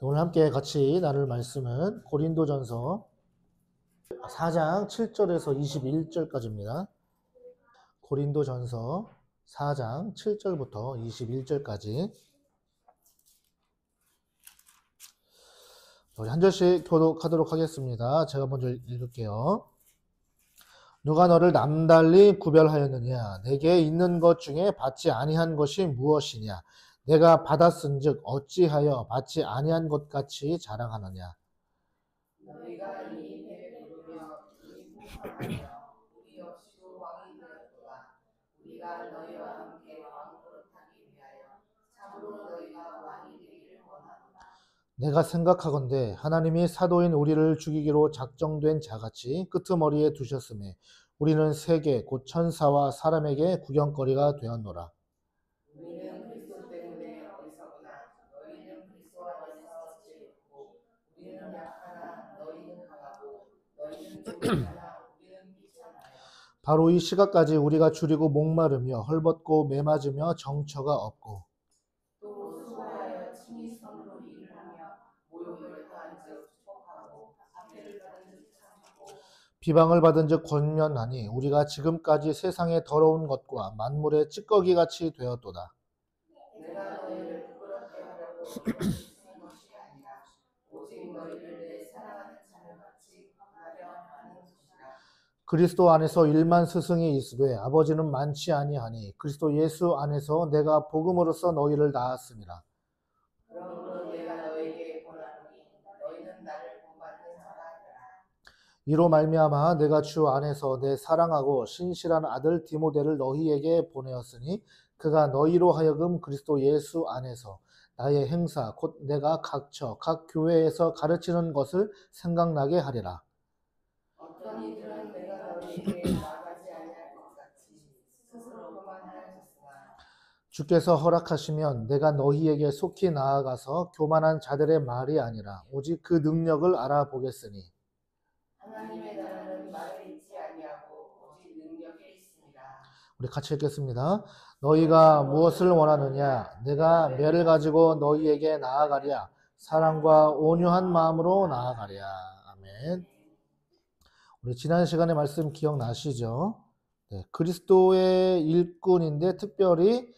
오늘 함께 같이 나눌 말씀은 고린도전서 4장 7절에서 21절까지입니다. 고린도전서 4장 7절부터 21절까지 우리 한 절씩 교독하도록 하겠습니다. 제가 먼저 읽을게요. 누가 너를 남달리 구별하였느냐? 내게 있는 것 중에 받지 아니한 것이 무엇이냐? 내가 받았은즉 어찌하여 받지 아니한 것 같이 자랑하느냐? 너희가 이 배부르며 이 풍성하며 우리 없이도 왕이 되었도다. 우리가 너희와 함께 왕노릇하기 위하여 참으로 너희가 왕이 되기를 원하노라. 내가 생각하건대 하나님이 사도인 우리를 죽이기로 작정된 자같이 끄트머리에 두셨음에 우리는 세계 곧 천사와 사람에게 구경거리가 되었노라. 우리는 그리스도 때문에 어리석으나 너희는 그리스도 안에서 지혜롭고 우리는 약하나 너희는 강하고 너희는 졸리하나 우리는 귀찮아요. 바로 이 시각까지 우리가 줄이고 목마르며 헐벗고 매맞으며 정처가 없고 또 수고하여 친히 손으로 일을 하며 모욕을 당한즉 축복하고 박해를 받은즉 참고 비방을 받은 즉 권면하니 우리가 지금까지 세상의 더러운 것과 만물의 찌꺼기같이 되었도다. 내가 너희를 부끄럽게 하려고 이것을 쓴 것이 아니라 오직 너희를 내 사랑하는 자녀같이 하려 하는 것이라. 그리스도 안에서 일만 스승이 있으되 아버지는 많지 아니하니 그리스도 예수 안에서 내가 복음으로써 너희를 낳았습니다. 그러므로 내가 너희에게 권하노니 너희는 나를 본받는 자라 하라. 이로 말미암아 내가 주 안에서 내 사랑하고 신실한 아들 디모데를 너희에게 보내었으니 그가 너희로 하여금 그리스도 예수 안에서 나의 행사 곧 내가 각처 각 교회에서 가르치는 것을 생각나게 하리라. 어떤 이들은 내가 너희에게 나아가지 아니할 것 같이 스스로 교만하였으나 주께서 허락하시면 내가 너희에게 속히 나아가서 교만한 자들의 말이 아니라 오직 그 능력을 알아보겠으니 하나님의 나라는 말에 있지 아니하고 오직 능력에 있습니다. 우리 같이 읽겠습니다. 너희가 무엇을 원하느냐? 내가 멸을 가지고 너희에게 나아가랴. 사랑과 온유한 마음으로 나아가랴. 아멘. 우리 지난 시간에 말씀 기억나시죠? 네, 그리스도의 일꾼인데 특별히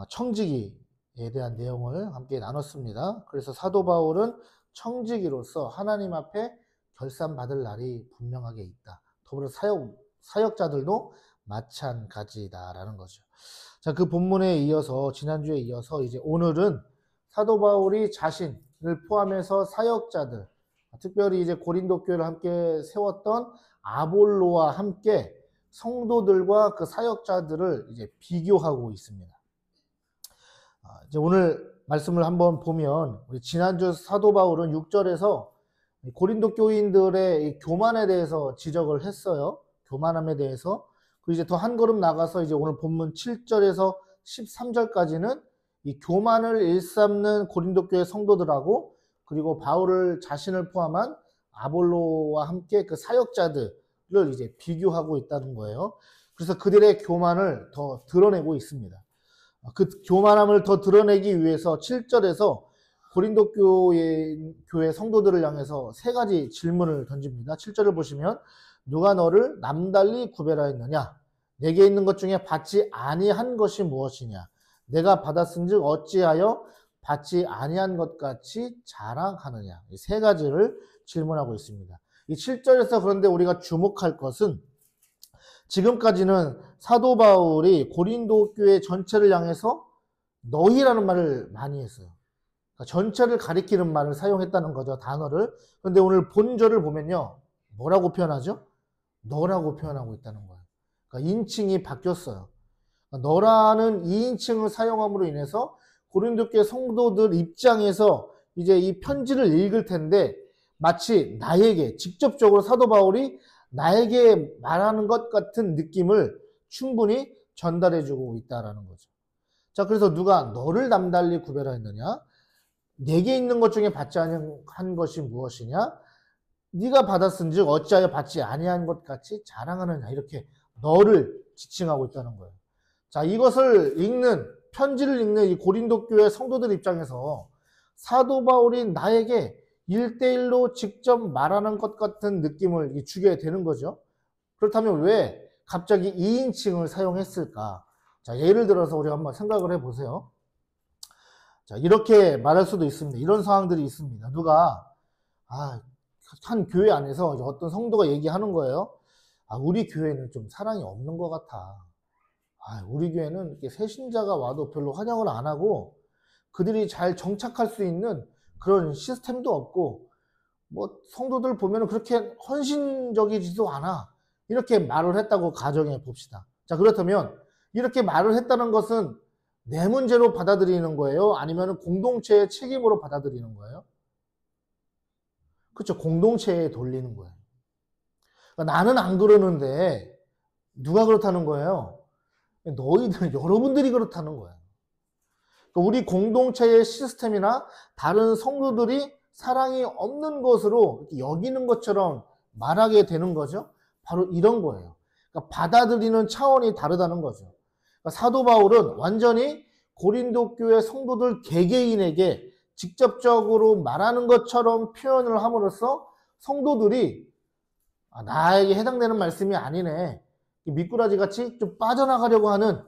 청지기에 대한 내용을 함께 나눴습니다. 그래서 사도 바울은 청지기로서 하나님 앞에 결산받을 날이 분명하게 있다. 더불어 사역자들도 마찬가지다라는 거죠. 자, 그 본문에 이어서 지난주에 이어서 이제 오늘은 사도 바울이 자신을 포함해서 사역자들, 특별히 이제 고린도 교회를 함께 세웠던 아볼로와 함께 성도들과 그 사역자들을 이제 비교하고 있습니다. 이제 오늘 말씀을 한번 보면 우리 지난주 사도 바울은 6절에서 고린도 교인들의 교만에 대해서 지적을 했어요. 교만함에 대해서. 그리고 이제 더 한 걸음 나가서 이제 오늘 본문 7절에서 13절까지는 이 교만을 일삼는 고린도 교회 성도들하고 그리고 바울을 자신을 포함한 아볼로와 함께 그 사역자들을 이제 비교하고 있다는 거예요. 그래서 그들의 교만을 더 드러내고 있습니다. 그 교만함을 더 드러내기 위해서 7절에서 고린도 교회 성도들을 향해서 세 가지 질문을 던집니다. 7절을 보시면 누가 너를 남달리 구별하였느냐? 내게 있는 것 중에 받지 아니한 것이 무엇이냐? 내가 받았은즉 어찌하여 받지 아니한 것 같이 자랑하느냐? 이 세 가지를 질문하고 있습니다. 이 7절에서 그런데 우리가 주목할 것은 지금까지는 사도 바울이 고린도 교회 전체를 향해서 너희라는 말을 많이 했어요. 그러니까 전체를 가리키는 말을 사용했다는 거죠, 단어를. 그런데 오늘 본절을 보면요, 뭐라고 표현하죠? 너라고 표현하고 있다는 거예요. 그러니까 인칭이 바뀌었어요. 그러니까 너라는 2인칭을 사용함으로 인해서 고린도 교회 성도들 입장에서 이제 이 편지를 읽을 텐데 마치 나에게 직접적으로 사도 바울이 나에게 말하는 것 같은 느낌을 충분히 전달해주고 있다라는 거죠. 자, 그래서 누가 너를 남달리 구별하였느냐? 내게 있는 것 중에 받지 아니한 것이 무엇이냐? 네가 받았은즉 어찌하여 받지 아니한 것 같이 자랑하느냐? 이렇게 너를 지칭하고 있다는 거예요. 자, 이것을 읽는 편지를 읽는 이 고린도 교회 성도들 입장에서 사도 바울이 나에게 1대1로 직접 말하는 것 같은 느낌을 주게 되는 거죠. 그렇다면 왜 갑자기 2인칭을 사용했을까? 자, 예를 들어서 우리 한번 생각을 해보세요. 자, 이렇게 말할 수도 있습니다. 이런 상황들이 있습니다. 누가, 한 교회 안에서 어떤 성도가 얘기하는 거예요. 우리 교회는 좀 사랑이 없는 것 같아. 우리 교회는 이렇게 새신자가 와도 별로 환영을 안 하고, 그들이 잘 정착할 수 있는 그런 시스템도 없고, 뭐, 성도들 보면 그렇게 헌신적이지도 않아. 이렇게 말을 했다고 가정해 봅시다. 자, 그렇다면, 이렇게 말을 했다는 것은 내 문제로 받아들이는 거예요? 아니면 공동체의 책임으로 받아들이는 거예요? 그렇죠. 공동체에 돌리는 거예요. 그러니까 나는 안 그러는데 누가 그렇다는 거예요? 너희들, 여러분들이 그렇다는 거예요. 그러니까 우리 공동체의 시스템이나 다른 성도들이 사랑이 없는 것으로 여기는 것처럼 말하게 되는 거죠. 바로 이런 거예요. 그러니까 받아들이는 차원이 다르다는 거죠. 그러니까 사도 바울은 완전히 고린도 교회 성도들 개개인에게 직접적으로 말하는 것처럼 표현을 함으로써 성도들이 나에게 해당되는 말씀이 아니네. 미꾸라지 같이 좀 빠져나가려고 하는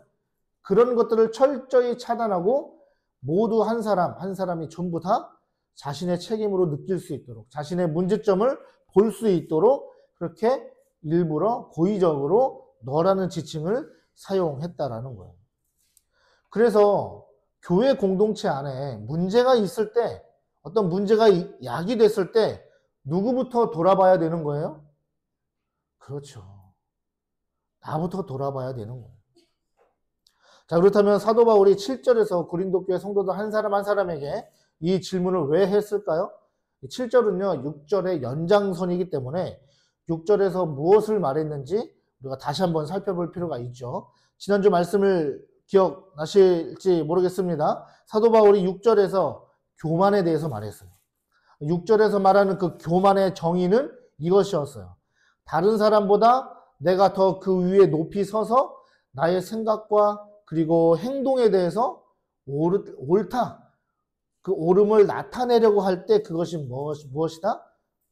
그런 것들을 철저히 차단하고 모두 한 사람 한 사람이 전부 다 자신의 책임으로 느낄 수 있도록 자신의 문제점을 볼 수 있도록 그렇게 일부러 고의적으로 너라는 지칭을 사용했다라는 거예요. 그래서 교회 공동체 안에 문제가 있을 때 어떤 문제가 야기됐을 때 누구부터 돌아봐야 되는 거예요? 그렇죠. 나부터 돌아봐야 되는 거예요. 자, 그렇다면 사도 바울이 7절에서 고린도 교회 성도들 한 사람 한 사람에게 이 질문을 왜 했을까요? 7절은요, 6절의 연장선이기 때문에 6절에서 무엇을 말했는지 우리가 다시 한번 살펴볼 필요가 있죠. 지난주 말씀을 기억나실지 모르겠습니다. 사도 바울이 6절에서 교만에 대해서 말했어요. 6절에서 말하는 그 교만의 정의는 이것이었어요. 다른 사람보다 내가 더 그 위에 높이 서서 나의 생각과 그리고 행동에 대해서 옳다. 그 옳음을 나타내려고 할 때 그것이 무엇이다?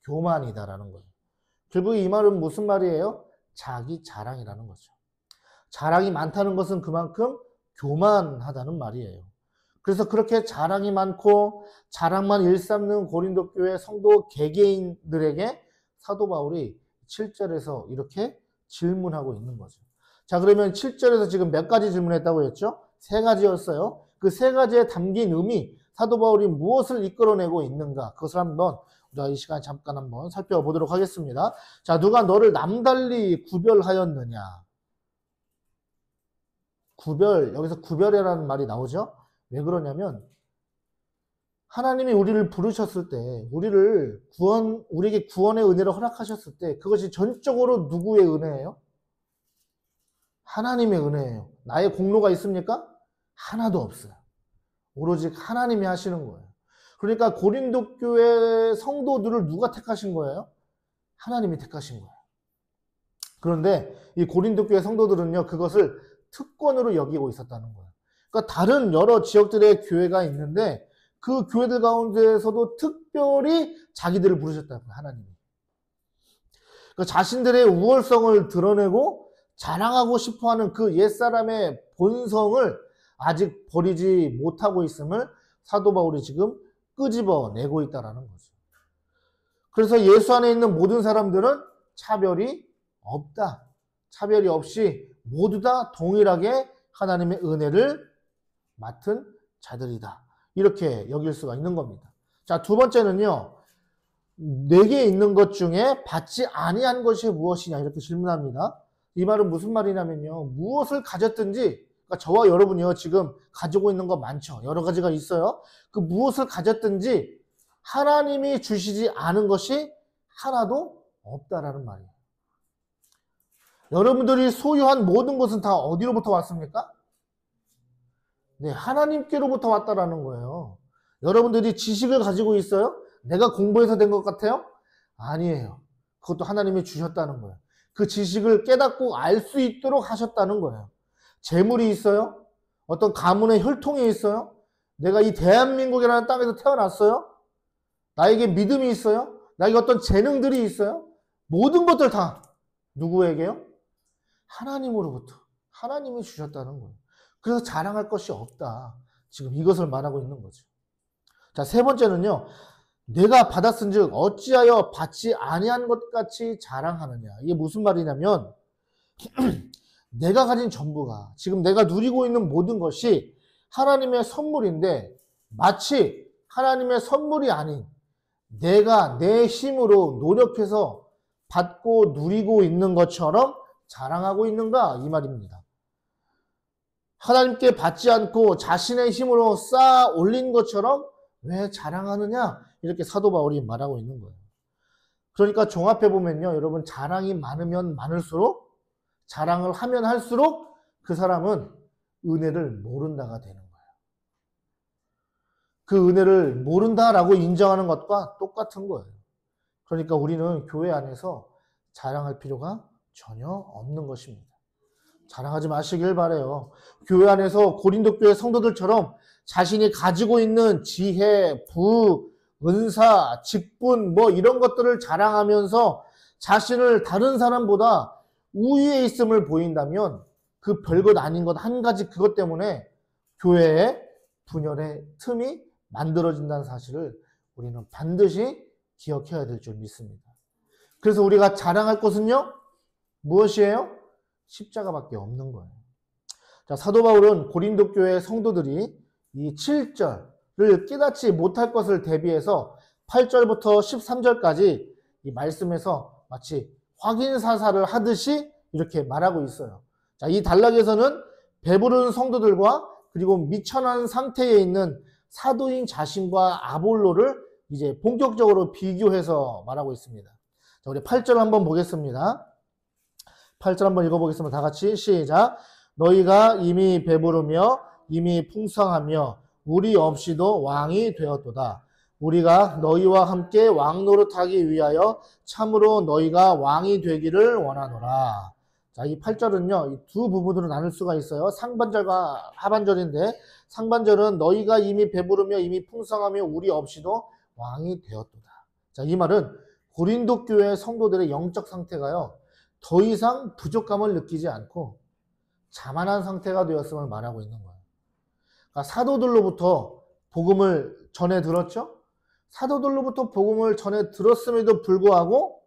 교만이다라는 거예요. 결국 이 말은 무슨 말이에요? 자기 자랑이라는 거죠. 자랑이 많다는 것은 그만큼 교만하다는 말이에요. 그래서 그렇게 자랑이 많고 자랑만 일삼는 고린도 교회 성도 개개인들에게 사도 바울이 7절에서 이렇게 질문하고 있는 거죠. 자, 그러면 7절에서 지금 몇 가지 질문했다고 했죠? 3가지였어요. 그 3가지에 담긴 의미, 사도 바울이 무엇을 이끌어내고 있는가? 그것을 한번 우리가 이 시간에 잠깐 한번 살펴보도록 하겠습니다. 자, 누가 너를 남달리 구별하였느냐? 여기서 구별이라는 말이 나오죠? 왜 그러냐면, 하나님이 우리를 부르셨을 때, 우리에게 구원의 은혜를 허락하셨을 때, 그것이 전적으로 누구의 은혜예요? 하나님의 은혜예요. 나의 공로가 있습니까? 하나도 없어요. 오로지 하나님이 하시는 거예요. 그러니까 고린도 교회 성도들을 누가 택하신 거예요? 하나님이 택하신 거예요. 그런데 이 고린도 교회 성도들은요, 그것을 특권으로 여기고 있었다는 거예요. 그러니까 다른 여러 지역들의 교회가 있는데 그 교회들 가운데에서도 특별히 자기들을 부르셨다는 거예요, 하나님이. 그러니까 자신들의 우월성을 드러내고 자랑하고 싶어하는 그 옛사람의 본성을 아직 버리지 못하고 있음을 사도 바울이 지금 끄집어내고 있다는 거죠. 그래서 예수 안에 있는 모든 사람들은 차별이 없다. 차별이 없이 모두 다 동일하게 하나님의 은혜를 맡은 자들이다. 이렇게 여길 수가 있는 겁니다. 자, 두 번째는요. 내게 있는 것 중에 받지 아니한 것이 무엇이냐 이렇게 질문합니다. 이 말은 무슨 말이냐면요. 무엇을 가졌든지 그러니까 저와 여러분이요. 지금 가지고 있는 거 많죠. 여러 가지가 있어요. 그 무엇을 가졌든지 하나님이 주시지 않은 것이 하나도 없다라는 말이에요. 여러분들이 소유한 모든 것은 다 어디로부터 왔습니까? 네, 하나님께로부터 왔다라는 거예요. 여러분들이 지식을 가지고 있어요? 내가 공부해서 된 것 같아요? 아니에요. 그것도 하나님이 주셨다는 거예요. 그 지식을 깨닫고 알 수 있도록 하셨다는 거예요. 재물이 있어요? 어떤 가문의 혈통이 있어요? 내가 이 대한민국이라는 땅에서 태어났어요? 나에게 믿음이 있어요? 나에게 어떤 재능들이 있어요? 모든 것들 다 누구에게요? 하나님으로부터. 하나님이 주셨다는 거예요. 그래서 자랑할 것이 없다. 지금 이것을 말하고 있는 거죠. 자, 세 번째는요. 내가 받았은즉 어찌하여 받지 아니한 것 같이 자랑하느냐. 이게 무슨 말이냐면 내가 가진 전부가, 지금 내가 누리고 있는 모든 것이 하나님의 선물인데 마치 하나님의 선물이 아닌 내가 내 힘으로 노력해서 받고 누리고 있는 것처럼 자랑하고 있는가, 이 말입니다. 하나님께 받지 않고 자신의 힘으로 쌓아 올린 것처럼 왜 자랑하느냐, 이렇게 사도 바울이 말하고 있는 거예요. 그러니까 종합해 보면요, 여러분, 자랑이 많으면 많을수록, 자랑을 하면 할수록 그 사람은 은혜를 모른다가 되는 거예요. 그 은혜를 모른다라고 인정하는 것과 똑같은 거예요. 그러니까 우리는 교회 안에서 자랑할 필요가 전혀 없는 것입니다. 자랑하지 마시길 바라요. 교회 안에서 고린도 교회 성도들처럼 자신이 가지고 있는 지혜, 부, 은사, 직분 뭐 이런 것들을 자랑하면서 자신을 다른 사람보다 우위에 있음을 보인다면 그 별것 아닌 것 한 가지, 그것 때문에 교회에 분열의 틈이 만들어진다는 사실을 우리는 반드시 기억해야 될 줄 믿습니다. 그래서 우리가 자랑할 것은요, 무엇이에요? 십자가밖에 없는 거예요. 자, 사도 바울은 고린도 교회 성도들이 이 7절을 깨닫지 못할 것을 대비해서 8절부터 13절까지 이 말씀에서 마치 확인 사살을 하듯이 이렇게 말하고 있어요. 자, 이 단락에서는 배부른 성도들과 그리고 미천한 상태에 있는 사도인 자신과 아볼로를 이제 본격적으로 비교해서 말하고 있습니다. 자, 우리 8절 한번 보겠습니다. 8절 한번 읽어보겠습니다. 다 같이 시작. 너희가 이미 배부르며 이미 풍성하며 우리 없이도 왕이 되었도다. 우리가 너희와 함께 왕 노릇하기 위하여 참으로 너희가 왕이 되기를 원하노라. 자, 이 8절은요, 이 두 부분으로 나눌 수가 있어요. 상반절과 하반절인데, 상반절은 너희가 이미 배부르며 이미 풍성하며 우리 없이도 왕이 되었도다. 자, 이 말은 고린도 교회 성도들의 영적 상태가요, 더 이상 부족감을 느끼지 않고 자만한 상태가 되었음을 말하고 있는 거예요. 그러니까 사도들로부터 복음을 전해 들었죠? 사도들로부터 복음을 전해 들었음에도 불구하고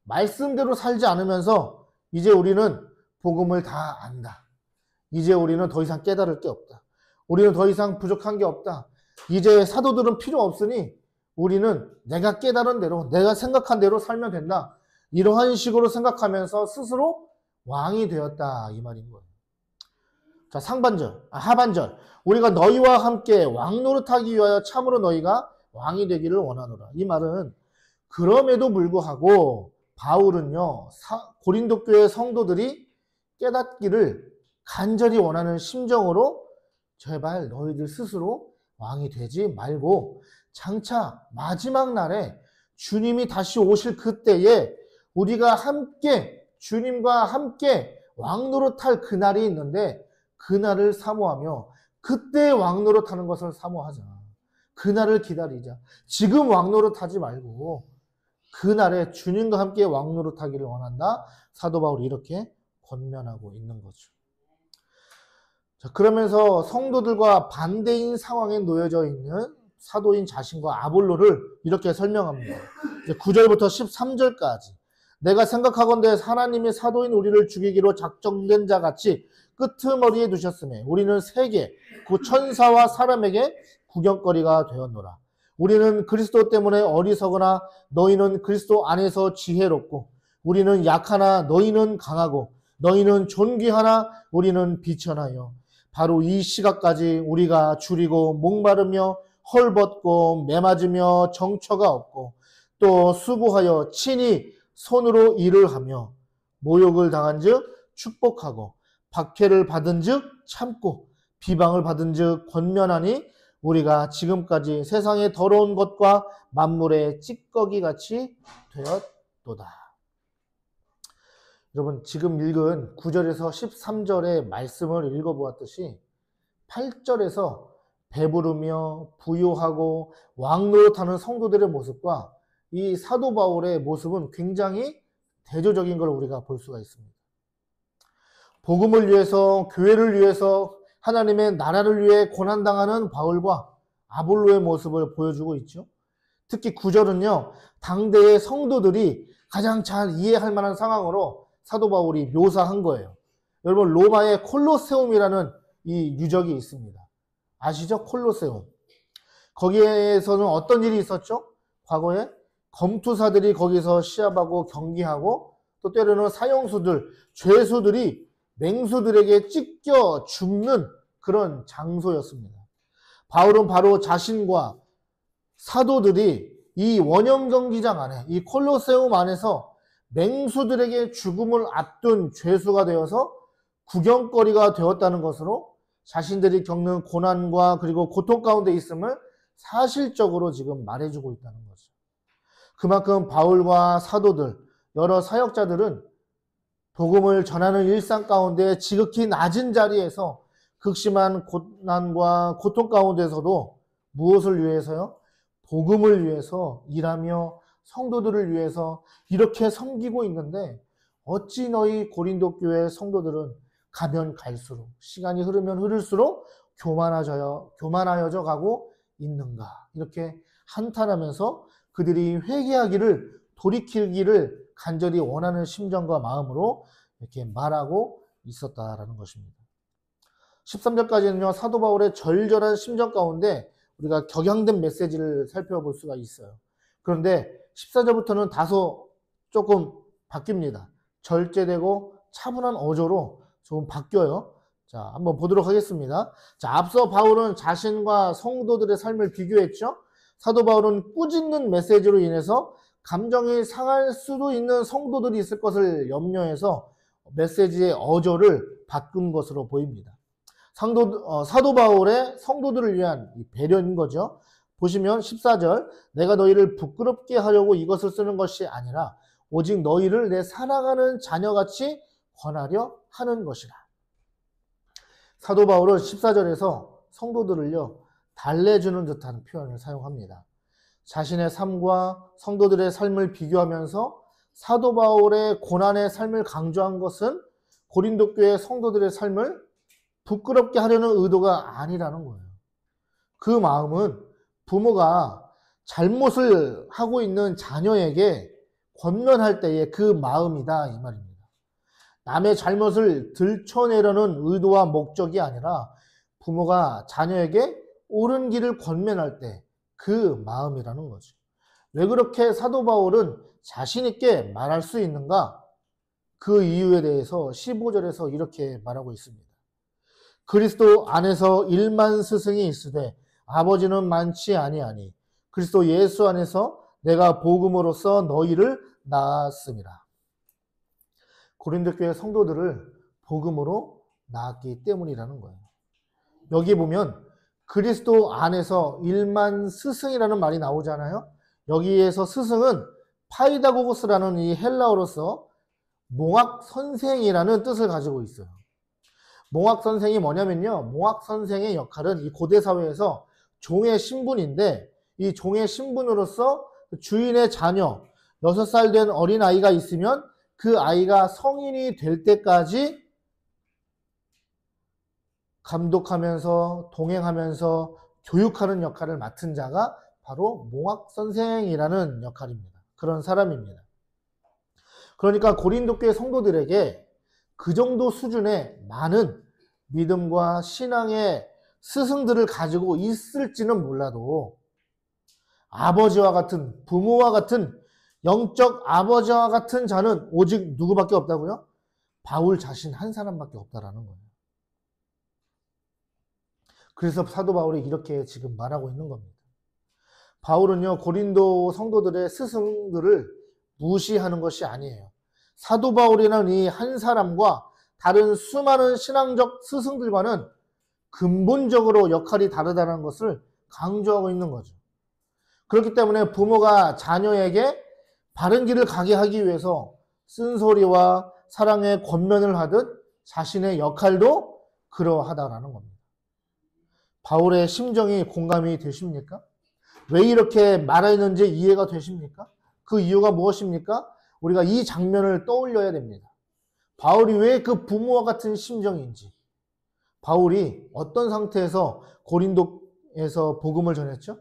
말씀대로 살지 않으면서 이제 우리는 복음을 다 안다. 이제 우리는 더 이상 깨달을 게 없다. 우리는 더 이상 부족한 게 없다. 이제 사도들은 필요 없으니 우리는 내가 깨달은 대로, 내가 생각한 대로 살면 된다. 이러한 식으로 생각하면서 스스로 왕이 되었다, 이 말인 거예요. 자, 하반절. 우리가 너희와 함께 왕 노릇하기 위하여 참으로 너희가 왕이 되기를 원하노라. 이 말은 그럼에도 불구하고 바울은요, 고린도 교회 성도들이 깨닫기를 간절히 원하는 심정으로 제발 너희들 스스로 왕이 되지 말고 장차 마지막 날에 주님이 다시 오실 그때에 우리가 함께 주님과 함께 왕 노릇할 그날이 있는데 그날을 사모하며 그때 왕 노릇하는 것을 사모하자. 그날을 기다리자. 지금 왕 노릇하지 말고 그날에 주님과 함께 왕 노릇하기를 원한다. 사도 바울이 이렇게 권면하고 있는 거죠. 자, 그러면서 성도들과 반대인 상황에 놓여져 있는 사도인 자신과 아볼로를 이렇게 설명합니다. 이제 9절부터 13절까지. 내가 생각하건대 하나님이 사도인 우리를 죽이기로 작정된 자 같이 끄트머리에 두셨으며 우리는 세계 그 천사와 사람에게 구경거리가 되었노라. 우리는 그리스도 때문에 어리석으나 너희는 그리스도 안에서 지혜롭고 우리는 약하나 너희는 강하고 너희는 존귀하나 우리는 비천하여 바로 이 시각까지 우리가 줄이고 목마르며 헐벗고 매맞으며 정처가 없고 또 수고하여 친히 손으로 일을 하며 모욕을 당한즉 축복하고 박해를 받은즉 참고 비방을 받은즉 권면하니 우리가 지금까지 세상의 더러운 것과 만물의 찌꺼기같이 되었도다. 여러분, 지금 읽은 9절에서 13절의 말씀을 읽어보았듯이 8절에서 배부르며 부유하고 왕노릇하는 성도들의 모습과 이 사도 바울의 모습은 굉장히 대조적인 걸 우리가 볼 수가 있습니다. 복음을 위해서, 교회를 위해서, 하나님의 나라를 위해 고난당하는 바울과 아볼로의 모습을 보여주고 있죠. 특히 9절은요, 당대의 성도들이 가장 잘 이해할 만한 상황으로 사도 바울이 묘사한 거예요. 여러분, 로마의 콜로세움이라는 이 유적이 있습니다. 아시죠? 콜로세움. 거기에서는 어떤 일이 있었죠? 과거에 검투사들이 거기서 시합하고 경기하고 또 때로는 사형수들, 죄수들이 맹수들에게 찢겨 죽는 그런 장소였습니다. 바울은 바로 자신과 사도들이 이 원형 경기장 안에, 이 콜로세움 안에서 맹수들에게 죽음을 앞둔 죄수가 되어서 구경거리가 되었다는 것으로 자신들이 겪는 고난과 그리고 고통 가운데 있음을 사실적으로 지금 말해주고 있다는 거죠. 그만큼 바울과 사도들, 여러 사역자들은 복음을 전하는 일상 가운데 지극히 낮은 자리에서 극심한 고난과 고통 가운데서도 무엇을 위해서요? 복음을 위해서 일하며 성도들을 위해서 이렇게 섬기고 있는데 어찌 너희 고린도 교회 성도들은 가면 갈수록 시간이 흐르면 흐를수록 교만하여져 가고 있는가, 이렇게 한탄하면서 그들이 회개하기를, 돌이키기를 간절히 원하는 심정과 마음으로 이렇게 말하고 있었다라는 것입니다. 13절까지는요, 사도 바울의 절절한 심정 가운데 우리가 격양된 메시지를 살펴볼 수가 있어요. 그런데 14절부터는 다소 조금 바뀝니다. 절제되고 차분한 어조로 좀 바뀌어요. 자, 한번 보도록 하겠습니다. 자, 앞서 바울은 자신과 성도들의 삶을 비교했죠. 사도 바울은 꾸짖는 메시지로 인해서 감정이 상할 수도 있는 성도들이 있을 것을 염려해서 메시지의 어조를 바꾼 것으로 보입니다. 사도 바울의 성도들을 위한 배려인 거죠. 보시면 14절, 내가 너희를 부끄럽게 하려고 이것을 쓰는 것이 아니라 오직 너희를 내 사랑하는 자녀같이 권하려 하는 것이라. 사도 바울은 14절에서 성도들을요, 달래주는 듯한 표현을 사용합니다. 자신의 삶과 성도들의 삶을 비교하면서 사도 바울의 고난의 삶을 강조한 것은 고린도 교회 성도들의 삶을 부끄럽게 하려는 의도가 아니라는 거예요. 그 마음은 부모가 잘못을 하고 있는 자녀에게 권면할 때의 그 마음이다, 이 말입니다. 남의 잘못을 들춰내려는 의도와 목적이 아니라 부모가 자녀에게 옳은 길을 권면할 때 그 마음이라는 거죠. 왜 그렇게 사도 바울은 자신 있게 말할 수 있는가? 그 이유에 대해서 15절에서 이렇게 말하고 있습니다. 그리스도 안에서 1만 스승이 있으되 아버지는 많지 아니하니 그리스도 예수 안에서 내가 복음으로써 너희를 낳았습니다. 고린도 교회 성도들을 복음으로 낳았기 때문이라는 거예요. 여기 보면 그리스도 안에서 1만 스승이라는 말이 나오잖아요. 여기에서 스승은 파이다고고스라는 이 헬라어로서 몽학 선생이라는 뜻을 가지고 있어요. 몽학 선생이 뭐냐면요, 몽학 선생의 역할은 이 고대 사회에서 종의 신분인데, 이 종의 신분으로서 주인의 자녀, 6살 된 어린아이가 있으면 그 아이가 성인이 될 때까지 감독하면서 동행하면서 교육하는 역할을 맡은 자가 바로 몽학 선생이라는 역할입니다. 그런 사람입니다. 그러니까 고린도 교회 성도들에게 그 정도 수준의 많은 믿음과 신앙의 스승들을 가지고 있을지는 몰라도 아버지와 같은, 부모와 같은, 영적 아버지와 같은 자는 오직 누구밖에 없다고요? 바울 자신 한 사람밖에 없다라는 거예요. 그래서 사도 바울이 이렇게 지금 말하고 있는 겁니다. 바울은요, 고린도 성도들의 스승들을 무시하는 것이 아니에요. 사도 바울이라는 이 한 사람과 다른 수많은 신앙적 스승들과는 근본적으로 역할이 다르다는 것을 강조하고 있는 거죠. 그렇기 때문에 부모가 자녀에게 바른 길을 가게 하기 위해서 쓴소리와 사랑의 권면을 하듯 자신의 역할도 그러하다라는 겁니다. 바울의 심정이 공감이 되십니까? 왜 이렇게 말하는지 이해가 되십니까? 그 이유가 무엇입니까? 우리가 이 장면을 떠올려야 됩니다. 바울이 왜 그 부모와 같은 심정인지, 바울이 어떤 상태에서 고린도에서 복음을 전했죠?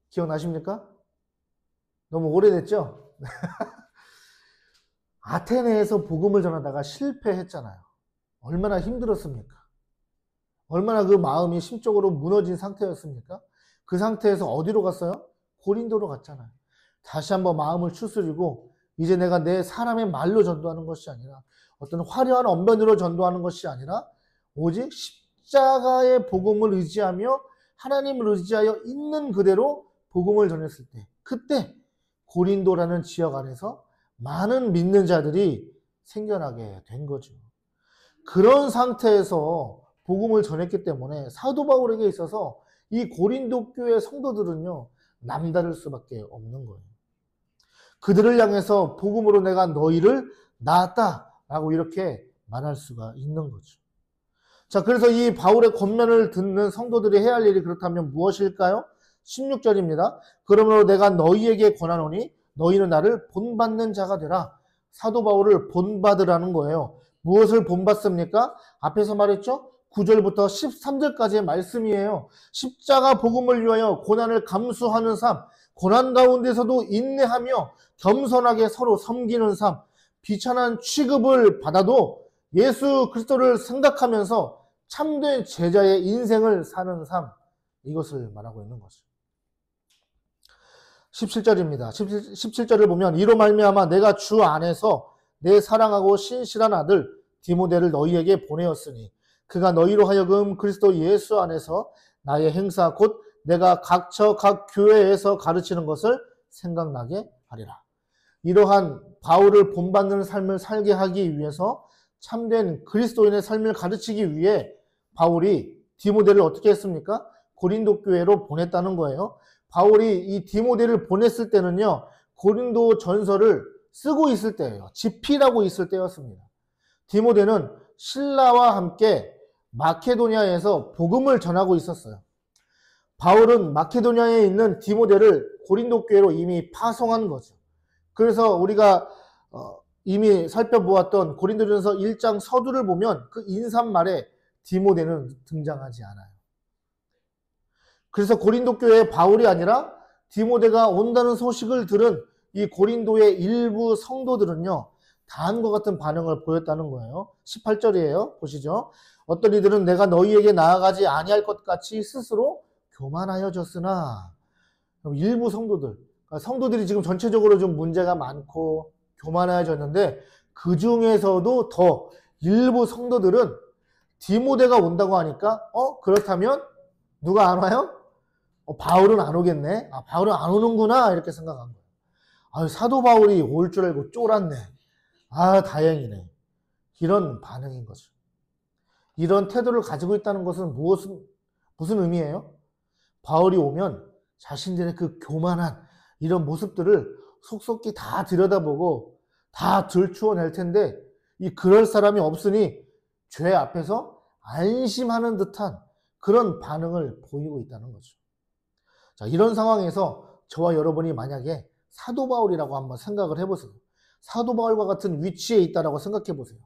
기억나십니까? 너무 오래됐죠? 아테네에서 복음을 전하다가 실패했잖아요. 얼마나 힘들었습니까? 얼마나 그 마음이 심적으로 무너진 상태였습니까? 그 상태에서 어디로 갔어요? 고린도로 갔잖아요. 다시 한번 마음을 추스리고 이제 내가 내 사람의 말로 전도하는 것이 아니라 어떤 화려한 언변으로 전도하는 것이 아니라 오직 십자가의 복음을 의지하며 하나님을 의지하여 있는 그대로 복음을 전했을 때, 그때 고린도라는 지역 안에서 많은 믿는 자들이 생겨나게 된 거죠. 그런 상태에서 복음을 전했기 때문에 사도 바울에게 있어서 이 고린도 교회 성도들은요, 남다를 수밖에 없는 거예요. 그들을 향해서 복음으로 내가 너희를 낳았다라고 이렇게 말할 수가 있는 거죠. 자, 그래서 이 바울의 권면을 듣는 성도들이 해야 할 일이 그렇다면 무엇일까요? 16절입니다. 그러므로 내가 너희에게 권하노니 너희는 나를 본받는 자가 되라. 사도 바울을 본받으라는 거예요. 무엇을 본받습니까? 앞에서 말했죠? 9절부터 13절까지의 말씀이에요. 십자가 복음을 위하여 고난을 감수하는 삶, 고난 가운데서도 인내하며 겸손하게 서로 섬기는 삶, 비천한 취급을 받아도 예수 그리스도를 생각하면서 참된 제자의 인생을 사는 삶, 이것을 말하고 있는 것이죠. 17절입니다. 17절을 보면 이로 말미암아 내가 주 안에서 내 사랑하고 신실한 아들 디모데를 너희에게 보내었으니 그가 너희로 하여금 그리스도 예수 안에서 나의 행사 곧 내가 각처 각 교회에서 가르치는 것을 생각나게 하리라. 이러한 바울을 본받는 삶을 살게 하기 위해서 참된 그리스도인의 삶을 가르치기 위해 바울이 디모데를 어떻게 했습니까? 고린도 교회로 보냈다는 거예요. 바울이 이 디모데를 보냈을 때는요, 고린도 전서를 쓰고 있을 때예요. 집필하고 있을 때였습니다. 디모데는 신라와 함께 마케도니아에서 복음을 전하고 있었어요. 바울은 마케도니아에 있는 디모데를 고린도 교회로 이미 파송한 거죠. 그래서 우리가 이미 살펴보았던 고린도전서 1장 서두를 보면 그 인사말에 디모데는 등장하지 않아요. 그래서 고린도 교회에 바울이 아니라 디모데가 온다는 소식을 들은 이 고린도의 일부 성도들은요, 다음과 같은 반응을 보였다는 거예요. 18절이에요. 보시죠. 어떤 이들은 내가 너희에게 나아가지 아니할 것 같이 스스로 교만하여졌으나, 일부 성도들, 그러니까 성도들이 지금 전체적으로 좀 문제가 많고 교만하여졌는데 그 중에서도 더 일부 성도들은 디모데가 온다고 하니까 그렇다면 누가 안 와요? 바울은 안 오겠네. 바울은 안 오는구나 이렇게 생각한 거예요. 사도 바울이 올 줄 알고 쫄았네. 다행이네. 이런 반응인 거죠. 이런 태도를 가지고 있다는 것은 무슨 의미예요? 바울이 오면 자신들의 그 교만한 이런 모습들을 속속히 다 들여다보고 다 들추어낼 텐데 그럴 사람이 없으니 죄 앞에서 안심하는 듯한 그런 반응을 보이고 있다는 거죠. 자, 이런 상황에서 저와 여러분이 만약에 사도 바울이라고 한번 생각을 해보세요. 사도 바울과 같은 위치에 있다라고 생각해 보세요.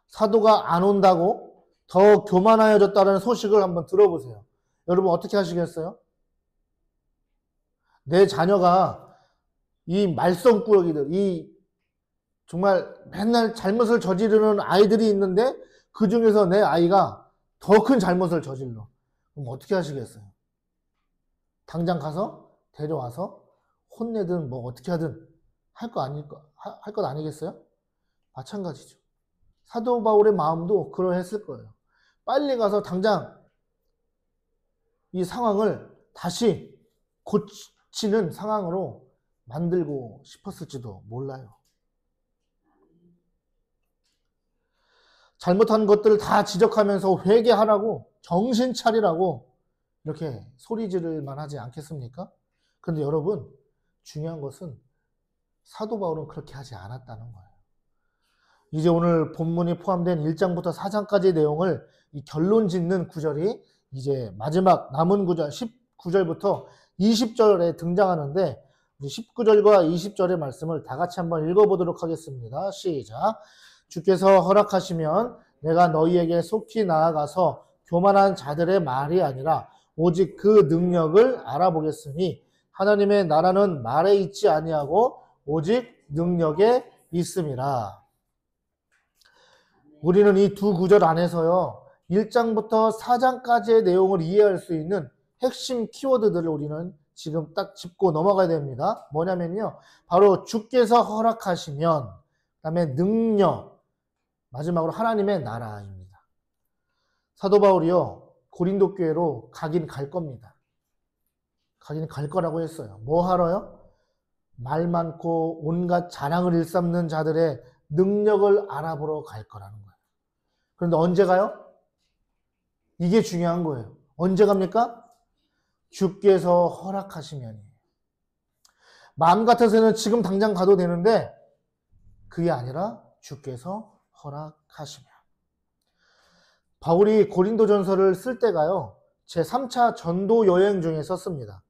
사도가 안 온다고 더 교만하여졌다는 소식을 한번 들어보세요. 여러분 어떻게 하시겠어요? 내 자녀가 이 말썽꾸러기들, 이 정말 맨날 잘못을 저지르는 아이들이 있는데 그 중에서 내 아이가 더 큰 잘못을 저질러. 그럼 어떻게 하시겠어요? 당장 가서 데려와서 혼내든 뭐 어떻게 하든 할 것 아니겠어요? 마찬가지죠. 사도 바울의 마음도 그러했을 거예요. 빨리 가서 당장 이 상황을 다시 고치는 상황으로 만들고 싶었을지도 몰라요. 잘못한 것들을 다 지적하면서 회개하라고, 정신 차리라고 이렇게 소리 지를만 하지 않겠습니까? 그런데 여러분, 중요한 것은 사도 바울은 그렇게 하지 않았다는 거예요. 이제 오늘 본문이 포함된 1장부터 4장까지의 내용을 이 결론 짓는 구절이 이제 마지막 남은 구절 19절부터 20절에 등장하는데 19절과 20절의 말씀을 다 같이 한번 읽어보도록 하겠습니다. 시작. 주께서 허락하시면 내가 너희에게 속히 나아가서 교만한 자들의 말이 아니라 오직 그 능력을 알아보겠으니 하나님의 나라는 말에 있지 아니하고 오직 능력에 있음이라. 우리는 이 두 구절 안에서요, 1장부터 4장까지의 내용을 이해할 수 있는 핵심 키워드들을 우리는 지금 딱 짚고 넘어가야 됩니다. 뭐냐면요, 바로 주께서 허락하시면, 그 다음에 능력, 마지막으로 하나님의 나라입니다. 사도 바울이요, 고린도 교회로 가긴 갈 겁니다. 가긴 갈 거라고 했어요. 뭐 하러요? 말 많고 온갖 자랑을 일삼는 자들의 능력을 알아보러 갈 거라는 거예요. 그런데 언제 가요? 이게 중요한 거예요. 언제 갑니까? 주께서 허락하시면이에요. 마음 같아서는 지금 당장 가도 되는데 그게 아니라 주께서 허락하시면. 바울이 고린도전서를 쓸 때가요, 제3차 전도 여행 중에 썼습니다.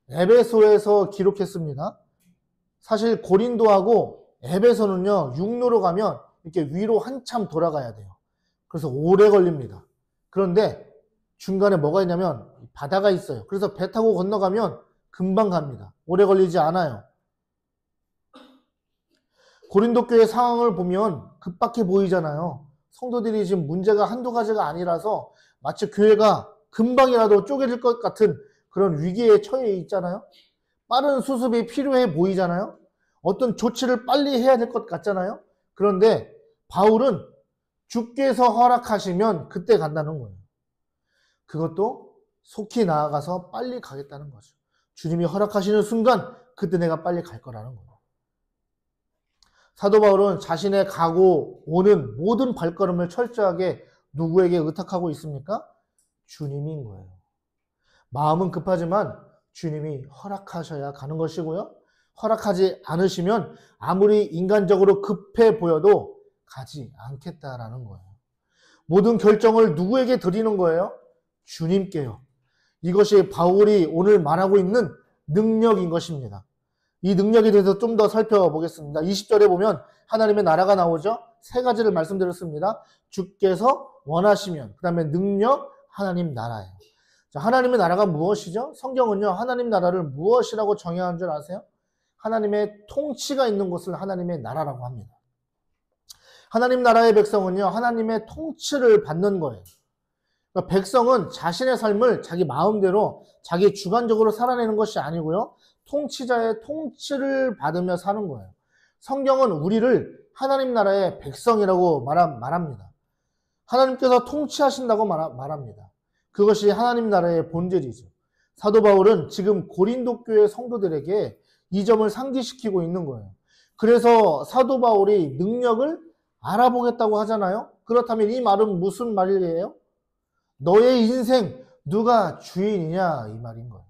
에베소에서 기록했습니다. 사실 고린도하고 에베소는요, 육로로 가면 이렇게 위로 한참 돌아가야 돼요. 그래서 오래 걸립니다. 그런데 중간에 뭐가 있냐면 바다가 있어요. 그래서 배 타고 건너가면 금방 갑니다. 오래 걸리지 않아요. 고린도 교회 상황을 보면 급박해 보이잖아요. 성도들이 지금 문제가 한두 가지가 아니라서 마치 교회가 금방이라도 쪼개질 것 같은 그런 위기에 처해 있잖아요. 빠른 수습이 필요해 보이잖아요. 어떤 조치를 빨리 해야 될 것 같잖아요. 그런데 바울은 주께서 허락하시면 그때 간다는 거예요. 그것도 속히 나아가서 빨리 가겠다는 거죠. 주님이 허락하시는 순간 그때 내가 빨리 갈 거라는 거예요. 사도 바울은 자신의 가고 오는 모든 발걸음을 철저하게 누구에게 의탁하고 있습니까? 주님인 거예요. 마음은 급하지만 주님이 허락하셔야 가는 것이고요. 허락하지 않으시면 아무리 인간적으로 급해 보여도 가지 않겠다라는 거예요. 모든 결정을 누구에게 드리는 거예요? 주님께요. 이것이 바울이 오늘 말하고 있는 능력인 것입니다. 이 능력에 대해서 좀 더 살펴보겠습니다. 20절에 보면 하나님의 나라가 나오죠. 세 가지를 말씀드렸습니다. 주께서 원하시면, 그 다음에 능력, 하나님 나라예요. 자, 하나님의 나라가 무엇이죠? 성경은요, 하나님 나라를 무엇이라고 정의하는 줄 아세요? 하나님의 통치가 있는 곳을 하나님의 나라라고 합니다. 하나님 나라의 백성은요, 하나님의 통치를 받는 거예요. 그러니까 백성은 자신의 삶을 자기 마음대로, 자기 주관적으로 살아내는 것이 아니고요, 통치자의 통치를 받으며 사는 거예요. 성경은 우리를 하나님 나라의 백성이라고 말합니다. 하나님께서 통치하신다고 말합니다. 그것이 하나님 나라의 본질이죠. 사도 바울은 지금 고린도 교회 성도들에게 이 점을 상기시키고 있는 거예요. 그래서 사도 바울이 능력을 알아보겠다고 하잖아요. 그렇다면 이 말은 무슨 말이에요? 너의 인생 누가 주인이냐, 이 말인 거예요.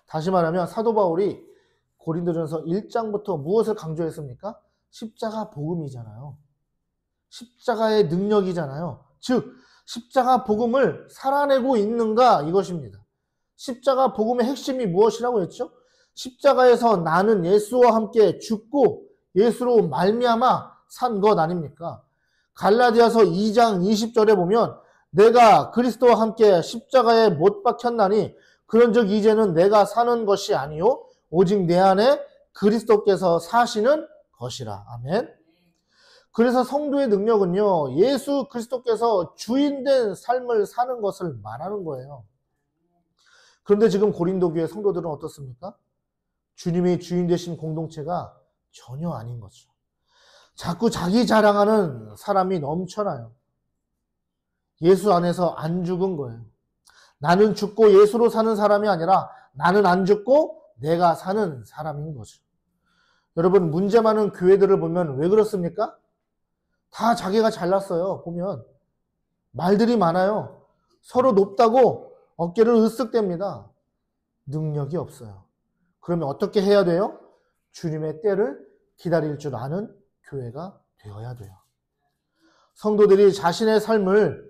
다시 말하면 사도 바울이 고린도전서 1장부터 무엇을 강조했습니까? 십자가 복음이잖아요. 십자가의 능력이잖아요. 즉 십자가 복음을 살아내고 있는가, 이것입니다. 십자가 복음의 핵심이 무엇이라고 했죠? 십자가에서 나는 예수와 함께 죽고 예수로 말미암아 산 것 아닙니까? 갈라디아서 2장 20절에 보면 내가 그리스도와 함께 십자가에 못 박혔나니 그런즉 이제는 내가 사는 것이 아니요 오직 내 안에 그리스도께서 사시는 것이라. 아멘. 그래서 성도의 능력은요, 예수 그리스도께서 주인된 삶을 사는 것을 말하는 거예요. 그런데 지금 고린도 교회 성도들은 어떻습니까? 주님이 주인 되신 공동체가 전혀 아닌 거죠. 자꾸 자기 자랑하는 사람이 넘쳐나요. 예수 안에서 안 죽은 거예요. 나는 죽고 예수로 사는 사람이 아니라 나는 안 죽고 내가 사는 사람인 거죠. 여러분, 문제 많은 교회들을 보면 왜 그렇습니까? 다 자기가 잘났어요. 보면 말들이 많아요. 서로 높다고 어깨를 으쓱댑니다. 능력이 없어요. 그러면 어떻게 해야 돼요? 주님의 때를 기다릴 줄 아는 교회가 되어야 돼요. 성도들이 자신의 삶을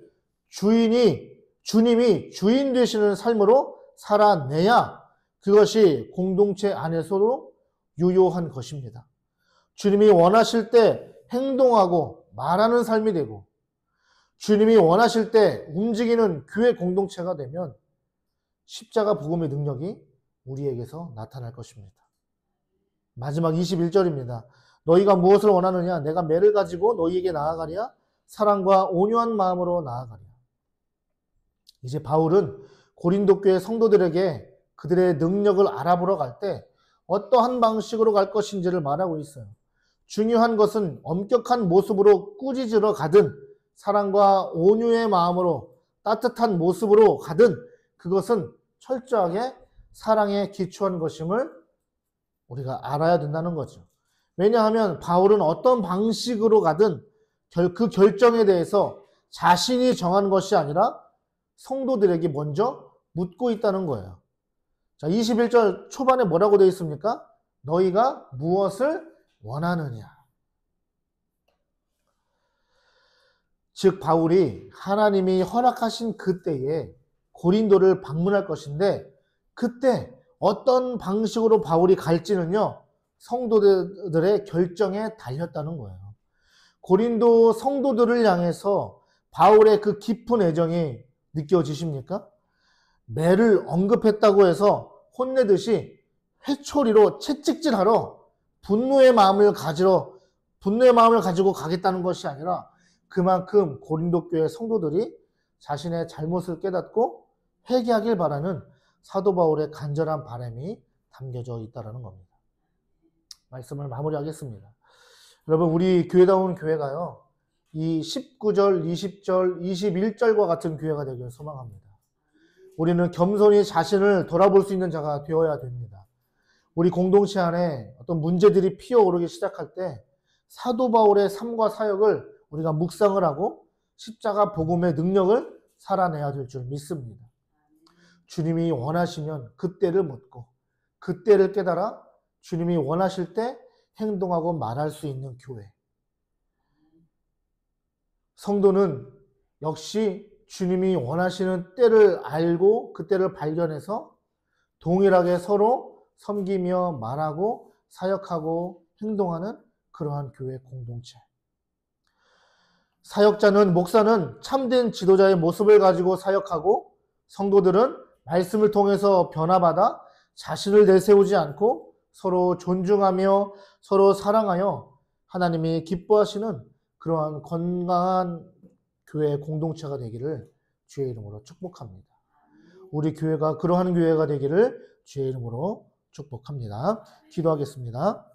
주님이 주인 되시는 삶으로 살아내야 그것이 공동체 안에서도 유효한 것입니다. 주님이 원하실 때 행동하고 말하는 삶이 되고 주님이 원하실 때 움직이는 교회 공동체가 되면 십자가 복음의 능력이 우리에게서 나타날 것입니다. 마지막 21절입니다. 너희가 무엇을 원하느냐? 내가 매를 가지고 너희에게 나아가랴? 사랑과 온유한 마음으로 나아가랴. 이제 바울은 고린도 교회 성도들에게 그들의 능력을 알아보러 갈 때 어떠한 방식으로 갈 것인지를 말하고 있어요. 중요한 것은 엄격한 모습으로 꾸짖으러 가든 사랑과 온유의 마음으로 따뜻한 모습으로 가든 그것은 철저하게 사랑에 기초한 것임을 우리가 알아야 된다는 거죠. 왜냐하면 바울은 어떤 방식으로 가든 그 결정에 대해서 자신이 정한 것이 아니라 성도들에게 먼저 묻고 있다는 거예요. 자, 21절 초반에 뭐라고 되어 있습니까? 너희가 무엇을 원하느냐. 즉 바울이 하나님이 허락하신 그때에 고린도를 방문할 것인데 그때 어떤 방식으로 바울이 갈지는요. 성도들의 결정에 달렸다는 거예요. 고린도 성도들을 향해서 바울의 그 깊은 애정이 느껴지십니까? 매를 언급했다고 해서 혼내듯이 회초리로 채찍질하러 분노의 마음을 가지고 가겠다는 것이 아니라 그만큼 고린도 교회 성도들이 자신의 잘못을 깨닫고 회개하길 바라는 사도 바울의 간절한 바람이 담겨져 있다는 겁니다. 말씀을 마무리하겠습니다. 여러분 우리 교회다운 교회가요. 이 19절, 20절, 21절과 같은 교회가 되길 소망합니다. 우리는 겸손히 자신을 돌아볼 수 있는 자가 되어야 됩니다. 우리 공동체 안에 어떤 문제들이 피어오르기 시작할 때 사도 바울의 삶과 사역을 우리가 묵상을 하고 십자가 복음의 능력을 살아내야 될 줄 믿습니다. 주님이 원하시면 그때를 묻고 그때를 깨달아 주님이 원하실 때 행동하고 말할 수 있는 교회. 성도는 역시 주님이 원하시는 때를 알고 그때를 발견해서 동일하게 서로 섬기며 말하고 사역하고 행동하는 그러한 교회 공동체. 사역자는 목사는 참된 지도자의 모습을 가지고 사역하고 성도들은 말씀을 통해서 변화받아 자신을 내세우지 않고 서로 존중하며 서로 사랑하여 하나님이 기뻐하시는 그러한 건강한 교회 공동체가 되기를 주의 이름으로 축복합니다. 우리 교회가 그러한 교회가 되기를 주의 이름으로 축복합니다. 기도하겠습니다.